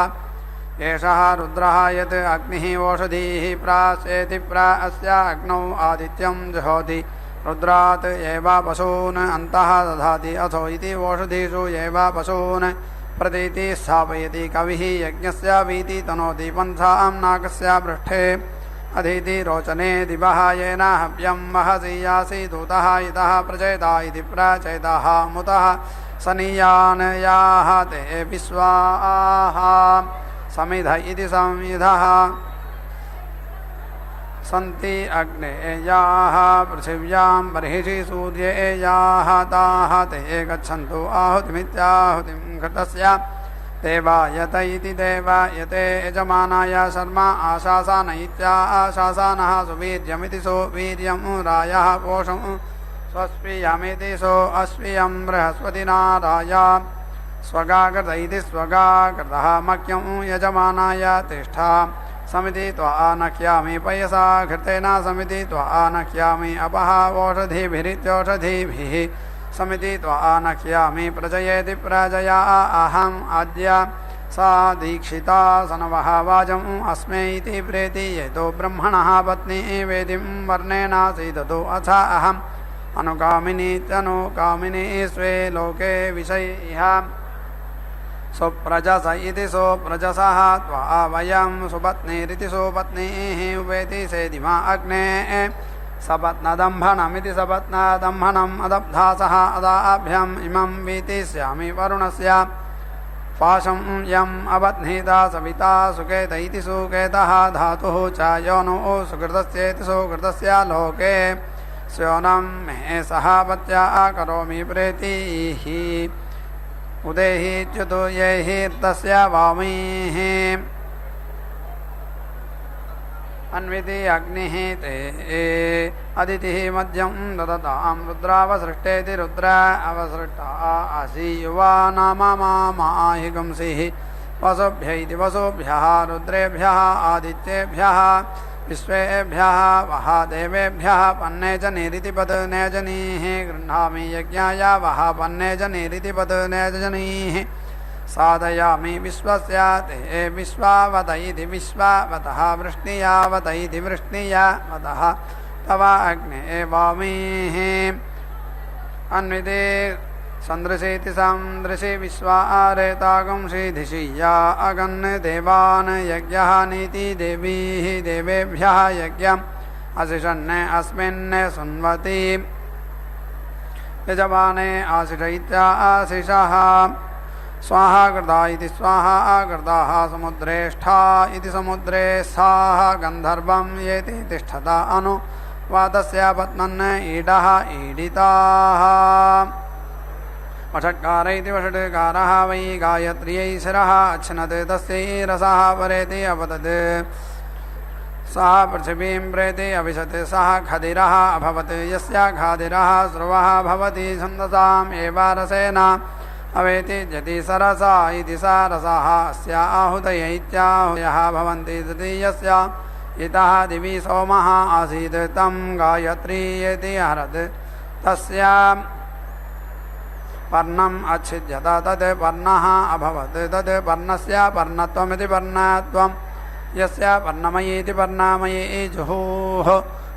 एषः रुद्रः यत् अग्निः ओषधीः प्रासेति प्रा अस्य अग्नौ आदित्यं जहोति रुद्रात् एव पशून् अन्तः दधाति अथो इति ओषधीषु एव पशून् प्रतीति स्थापयति कविः यज्ञस्य वीति तनोति पन्थां नागस्य पृष्ठे अधीति रोचने दिवः येन हव्यं वहसि यासि दूतः इतः प्रचेता इति प्रचेतः मुतः सनीयान् याः ते विश्वाः समिध इति संविधः सन्ति अग्ने याः पृथिव्यां बर्हिषि सूर्ये याः ताः ते गच्छन्तु आहुतिमित्याहुतिं घटस्य देवायत इति देवायते यजमानाय शर्मा आशासान इत्याशासानः सुवीर्यमिति सुवीर्यं रायः पोषं स्वस्वीयमिति सो अस्वीयं बृहस्पतिना राया स्वगाकृत इति स्वगाकृतः मह्यं यजमानाय तिष्ठा समिति त्वा नख्यामि पयसा घृतेन समिति त्वा नख्यामि अपः ओषधिभिरित्योषधिभिः समिति त्वा नख्यामि प्रजयेति प्रजया अहम् अद्य सा दीक्षिता सनवः वाजम् अस्मै इति प्रेति यतो ब्रह्मणः पत्नी वेदिं वर्णेनासीदतु अथ अहम् अनुगामिनीत्यनुगामिनी स्वे लोके विषयः सुप्रजस इति सुप्रजसः त्वा वयं सुपत्नीरिति सुपत्नीः उपेति सेदिमा अग्ने सपत्नदम्भनमिति सपत्नदम्भनम् अदब्धासः अदाभ्यम् इमं वीतिष्यामि वरुणस्य पाशं यम् अबध्नीता सविता सुकेत इति सुकेतः धातुः च योनो सुकृतस्येति सुकृतस्य लोके स्योनं मे सह पत्या करोमि प्रेतिः उदेहि च्युतो येहि तस्य वामीः अन्विति अग्निः ते अदितिः मध्यं ददतां रुद्रावसृष्टेति रुद्र अवसृष्टा असि युवा नाम माहि गुंसिः वसुभ्य इति वसुभ्यः रुद्रेभ्यः आदित्येभ्यः विश्वेभ्यः वः देवेभ्यः पन्ने च निरिति पद नेजनीः गृह्णामि यज्ञाय वः पन्ने च निरिति पद नेजनीः साधयामि विश्वस्य ते विश्वावत इति विश्वावतः वृष्णियावत इति वृष्णियावतः तव अग्ने वामीः अन्विते सन्दृशेति सन्दृशि विश्वारेतागुंसि धिषीया अगन् देवान् यज्ञः नीति देवीः देवेभ्यः यज्ञम् अशिषन् अस्मिन् सुन्वति यजमाने आशिष इत्याशिषः स्वाहा कृता इति स्वाहा कृताः समुद्रेष्ठा इति समुद्रे साः गन्धर्वं येति तिष्ठता अनु वातस्य पत्नन् ईडः ईडिताः वषट्कार इति वषट्कारः वै गायत्र्यै शिरः अच्छनत् तस्यै रसः परेति अपतत् सः पृथिवीं प्रेति अविशत् सः खदिरः अभवत् यस्य खादिरः स्रुवः भवति छन्दसाम् एव रसेन अवेति यदि सरसा इति सा रसाः अस्य आहुतय इत्याहुतयः भवन्ति तृतीयस्य इतः दिवि सोमः आसीत् तं गायत्री इति हरत् तस्य पर्णम् अच्छिद्यत तत् पर्णः अभवत् तत् पर्णस्य पर्णत्वमिति पर्णत्वं यस्य पर्णमयीति पर्णामयी जुहुः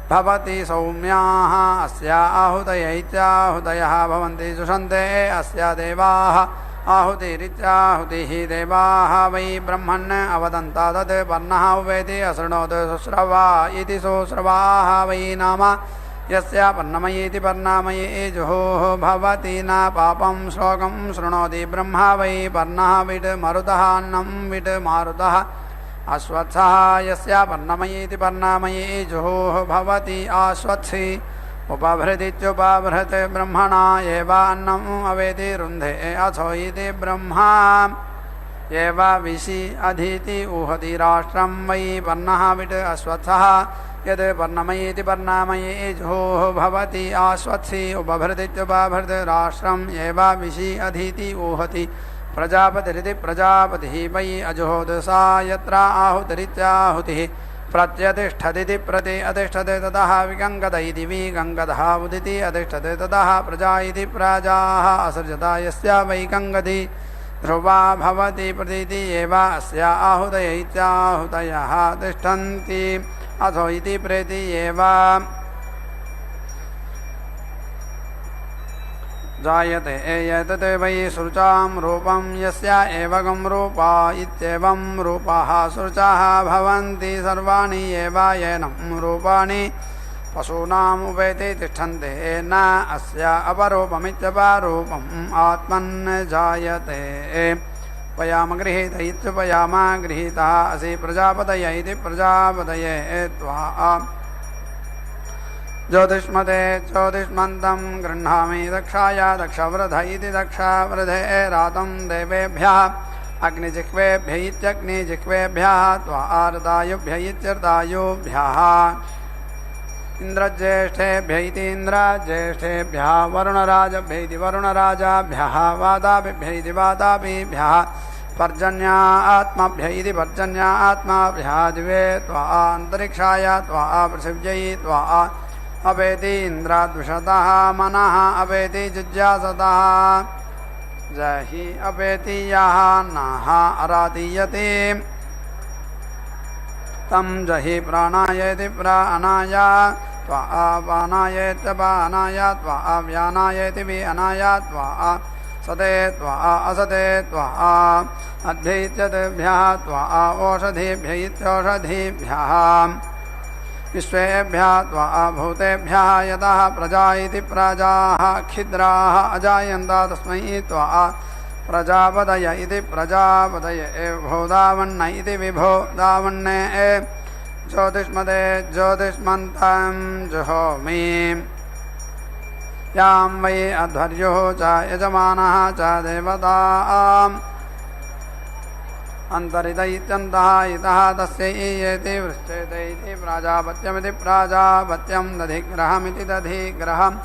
भवति सौम्याः अस्य आहुतय इत्याहुतयः भवन्ति जुषन्ते अस्य देवाः आहुतिरित्याहुतिः देवाः वै ब्रह्मन् अवदन्ता तत् पर्णः उवेति अशृणोत् शुश्रवा इति सुश्रवाः वै नाम यस्य पर्णमयीति पर्णामयी जुहुः भवति न पापं श्लोकं शृणोति ब्रह्मा वै पर्णः विट् मरुतः अन्नं विट् मारुतः अश्वत्थः यस्य पर्णमयीति पर्णामयी जुहुः भवति अश्वत्थि उपभृदित्युपभृत् ब्रह्मणा एव अन्नम् अवेति रुन्धे अथो इति ब्रह्मा एव विशि अधीति ऊहति राष्ट्रं वै पर्णः विट् अश्वत्थः यद् पर्णमयीति पर्णामयी जुहुः भवति अश्वत्थि उपभृदित्युपभृत् राष्ट्रम् एव विशि अधीति ऊहति प्रजापतिरिति प्रजापतिः वै अजुहोत् सा यत्र आहुतिरित्याहुतिः प्रत्यतिष्ठदिति प्रति अतिष्ठते ततः विगङ्गद इति विगङ्गदः उदिति अधिष्ठते ततः प्रजा इति प्रजाः असृजता यस्य वै गङ्गति ध्रुवा भवति प्रतीति एव अस्य आहुतय इत्याहुतयः तिष्ठन्ति अथो इति प्रेति एव जायते एतत् वै सृचां रूपं यस्य एवं रूपा इत्येवं रूपाः सृचाः भवन्ति सर्वाणि एव येनं रूपाणि पशूनाम् उपेति तिष्ठन्ते न अस्य अपरूपमित्यपरूपम् आत्मन् जायते पयाम गृहीत इत्युपयाम गृहीतः असि प्रजापतय इति प्रजापतये त्वा ज्योतिष्मते ज्योतिष्मन्तं गृह्णामि दक्षाय दक्षवृध इति दक्षवृधे रातं देवेभ्यः अग्निजिह्वेभ्य इत्यग्निजिह्वेभ्यः त्वार्तायुभ्य इत्यर्तायुभ्यः इन्द्रज्येष्ठेभ्य इति इन्द्रज्येष्ठेभ्यः वरुणराजभ्य इति वरुणराजाभ्यः वाताभिभ्य इति वाताभिभ्यः पर्जन्यात्मभ्य इति पर्जन्यात्माभ्यः दिवे त्वा अन्तरिक्षाय त्वा पृथिव्यै त्वा अपेति इन्द्राद्विषतः मनः अपेति जिज्ञासतः जहि अपेति यः नः अराधीयते तं जहि प्राणायति प्राणाय त्वा अपानायत्यपानाय त्वा अव्यानायति व्यानाय त्वा सते त्वा असते त्वा अध्यैत्यतेभ्यः त्वा ओषधीभ्य इत्यौषधीभ्यः विश्वेभ्यः त्वा भूतेभ्यः यतः प्रजा इति प्रजाः क्षिद्राः अजायन्त तस्मै त्वा प्रजापतय इति प्रजापतय भूदावन्न इति विभूदावन्ने ज्योतिष्मते ज्योतिष्मन्तं जुहोमि यां वै अध्वर्युः च यजमानः च देवताम् अन्तरित इत्यन्तः इतः तस्यै येति वृश्चेते इति प्राजापत्यमिति प्राजापत्यं दधिग्रहमिति दधिग्रहं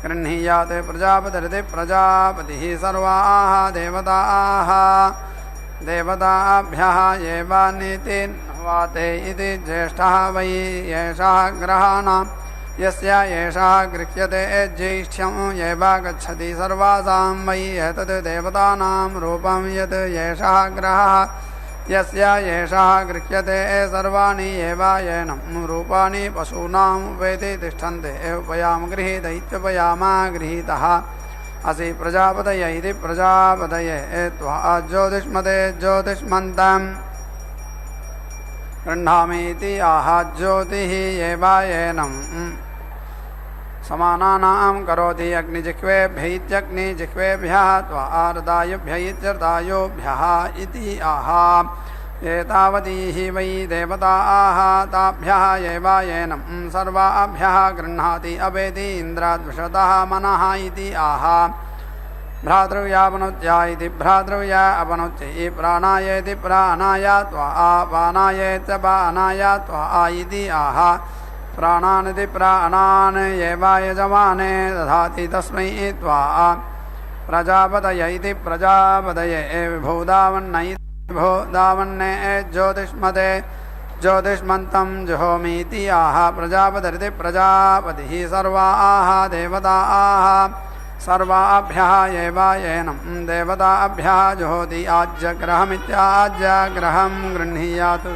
गृह्णीयात् प्रजापतिरिति प्रजापतिः सर्वाः देवताः देवताभ्यः एव नीतिन्वाते इति ज्येष्ठः वै एषः ग्रहाणां यस्य एषः गृह्यते ज्येष्ठ्यम् एव गच्छति सर्वासां वै एतत् देवतानां रूपं यत् एषः ग्रहः यस्य एषः गृह्यते सर्वाणि एव येनं रूपाणि पशूनाम् उपेति तिष्ठन्ते उपयाम गृहीत इत्युपयाम गृहीतः असि प्रजापतय इति प्रजापतये त्वा ज्योतिष्मते ज्योतिष्मन्तं गृह्णामि इति आह ज्योतिः एव येनं समानानां करोति अग्निजिह्वेभ्य इत्यग्निजिह्वेभ्यः त्वा आर्दायुभ्य इत्यर्दायुभ्यः इति आह एतावतीः वै देवताः ताभ्यः एव येनं सर्वाभ्यः गृह्णाति अपेति इन्द्राद्विषतः मनः इति आह भ्रातृव्यापनोत्या इति भ्रातृव्या अपनोत्यै प्राणायेति प्राणाय त्वा पानायेति पानाय त्वा इति आह प्राणानिति प्राणान् एवा यजमाने दधाति तस्मै त्वा प्रजापतय इति प्रजापतये विभूदावन्नै विभूदावन्ने ज्योतिष्मते ज्योतिष्मन्तं जुहोमीति आह प्रजापतिरिति प्रजापतिः सर्वाः देवताः सर्वाभ्यः एवायेनं देवताभ्यः जुहोति आज्यग्रहमित्याज्यग्रहं गृह्णीयात्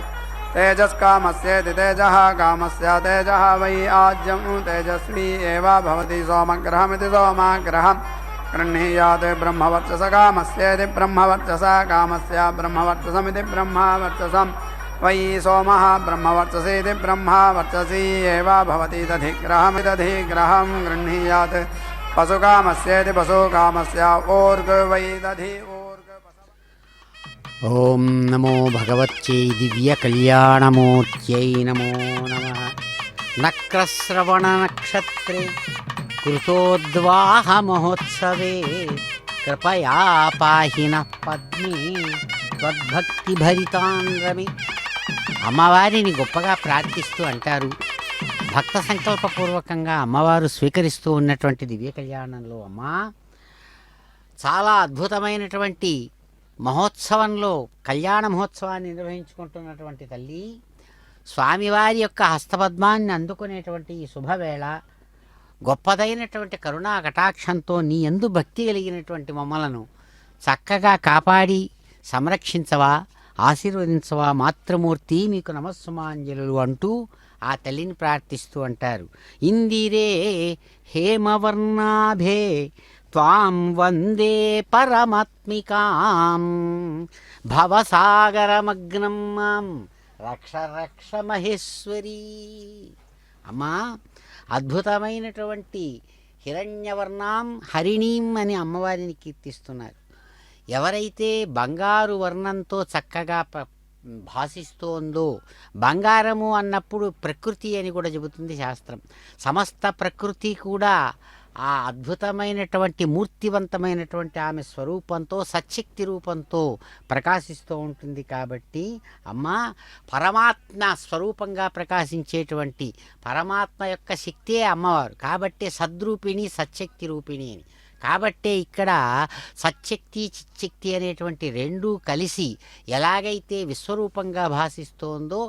तेजस्कामस्येति तेजः कामस्य तेजः वै आज्यं तेजस्वी एव भवति सोमग्रहमिति सोमग्रहं गृह्णीयात् ब्रह्मवर्चसकामस्येति ब्रह्मवर्चसा कामस्य ब्रह्मवर्चसमिति ब्रह्मवर्चसं वै सोमः ब्रह्मवर्चसेति ब्रह्मवर्चसी एव भवति दधिग्रहमिदधिग्रहं गृह्णीयात् पशुकामस्येति पशुकामस्य ऊर्ग वै दधि ऊर्ग ఓం నమో భగవత్యై దివ్య కళ్యాణమూర్త్యై నమో నమః. నక్రశ్రవణ నక్షత్రే కృతోద్వాహ మహోత్సవే కృపయా పాహి నః పద్మే త్వద్భక్తి భరితాన్ రమే. అమ్మవారిని గొప్పగా ప్రార్థిస్తూ అంటారు. భక్త సంకల్పపూర్వకంగా అమ్మవారు స్వీకరిస్తూ ఉన్నటువంటి దివ్య కళ్యాణంలో అమ్మా చాలా అద్భుతమైనటువంటి మహోత్సవంలో కళ్యాణ మహోత్సవాన్ని నిర్వహించుకుంటున్నటువంటి తల్లి స్వామివారి యొక్క హస్తపద్మాన్ని అందుకునేటువంటి ఈ శుభవేళ గొప్పదైనటువంటి కరుణా కటాక్షంతో నీ యందు భక్తి కలిగినటువంటి మమ్మలను చక్కగా కాపాడి సంరక్షించవా, ఆశీర్వదించవా మాతృమూర్తి మీకు నమస్సుమాంజలు అంటూ ఆ తల్లిని ప్రార్థిస్తూ అంటారు. ఇందిరే హేమవర్ణాభే త్వాం వందే పరమాత్మికాం భవసాగరమగ్నం మాం రక్ష రక్ష మహేశ్వరీ. అమ్మా అద్భుతమైనటువంటి హిరణ్యవర్ణాం హరిణీం అని అమ్మవారిని కీర్తిస్తున్నారు. ఎవరైతే బంగారు వర్ణంతో చక్కగా భాసిస్తోందో, బంగారము అన్నప్పుడు ప్రకృతి అని కూడా చెబుతుంది శాస్త్రం. సమస్త ప్రకృతి కూడా ఆ అద్భుతమైనటువంటి మూర్తివంతమైనటువంటి ఆమె స్వరూపంతో సచ్చక్తి రూపంతో ప్రకాశిస్తూ ఉంటుంది. కాబట్టి అమ్మ పరమాత్మ స్వరూపంగా ప్రకాశించేటువంటి పరమాత్మ యొక్క శక్తే అమ్మవారు. కాబట్టే సద్రూపిణి సచ్చక్తి రూపిణి అని. కాబట్టే ఇక్కడ సచ్చక్తి చిచ్చక్తి అనేటువంటి రెండూ కలిసి ఎలాగైతే విశ్వరూపంగా భాసిస్తోందో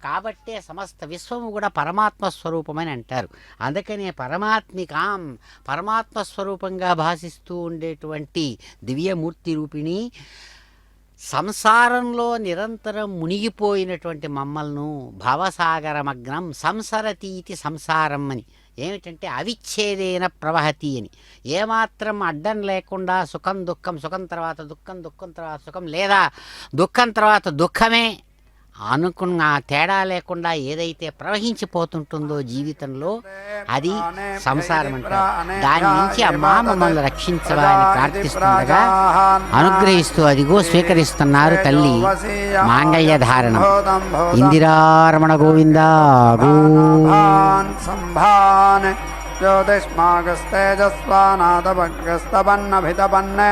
కాబట్టే సమస్త విశ్వము కూడా పరమాత్మ స్వరూపమని అంటారు. అందుకనే పరమాత్మికాం పరమాత్మ స్వరూపంగా భాసిస్తూ ఉండేటువంటి దివ్యమూర్తి రూపిణి సంసారంలో నిరంతరం మునిగిపోయినటువంటి మమ్మల్ని భవసాగరమగ్నం సంసరతీతి సంసారం అని, ఏమిటంటే అవిచ్ఛేదేన ప్రవహతి అని, ఏమాత్రం అడ్డం లేకుండా సుఖం దుఃఖం, సుఖం తర్వాత దుఃఖం, దుఃఖం తర్వాత సుఖం, లేదా దుఃఖం తర్వాత దుఃఖమే అనుకున్న తేడా లేకుండా ఏదైతే ప్రవహించిపోతుంటుందో జీవితంలో అది సంసారం అంటారు. దాని నుంచి అమ్మా మమ్మల్ని రక్షించవా అని ప్రార్థిస్తుండగా అనుగ్రహిస్తూ అదిగో స్వీకరిస్తున్నారు తల్లి మాంగళ్య ధారణం. ఇందిరారమణ గోవింద జ్యోతిష్మాగస్తేజస్వానాదభగస్తపన్నభితపన్నే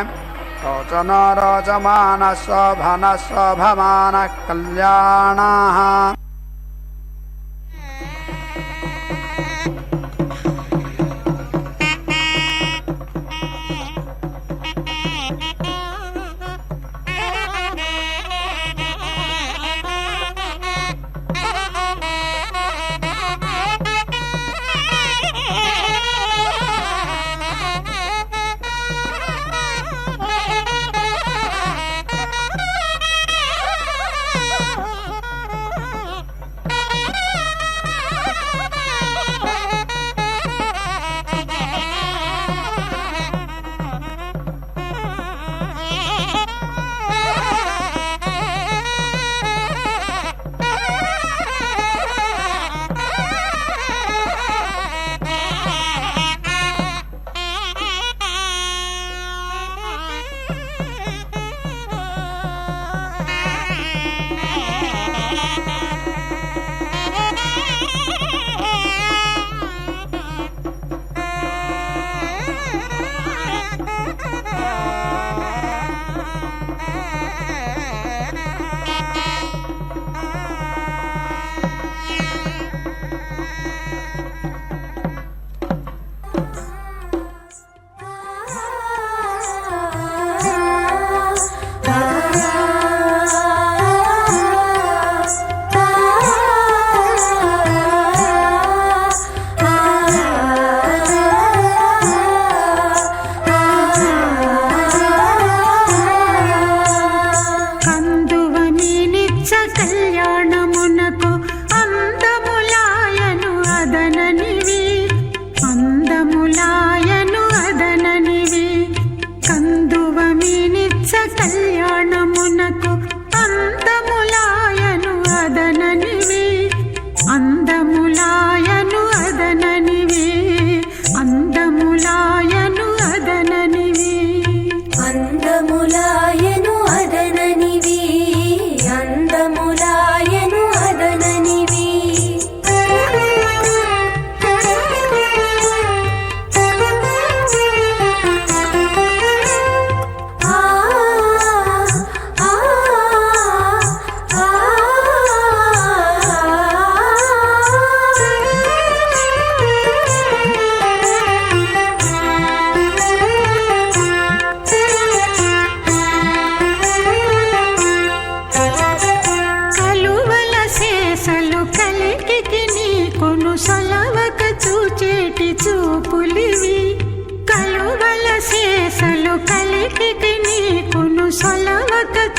रोचनो रोचमानः शोभनः शोभमानः कल्याणाः.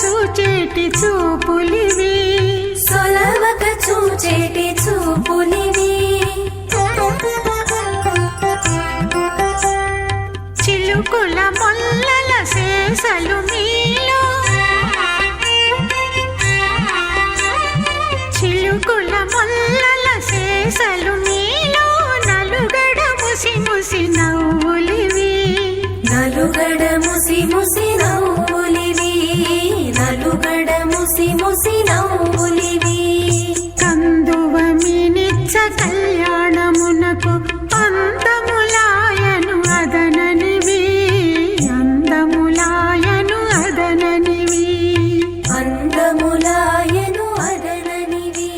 చూచేటి చూపులివి సొలవక చూచేటి చూపులివి చిలుకుల మొల్లల శేషలు మీలో చిలుకుల మొల్లల శేషలు మీలో నలుగడ ముసి ముసి నవ్వులివి నలుగడ ముసి ముసి నవ్వులివి నలుగడ ముసి ముసి నవ్వులివి కందువ మీనిచ్చ కళ్యాణమునకు అందములాయను అదననివి అందములాయను అదననివి అందములాయను అదననివి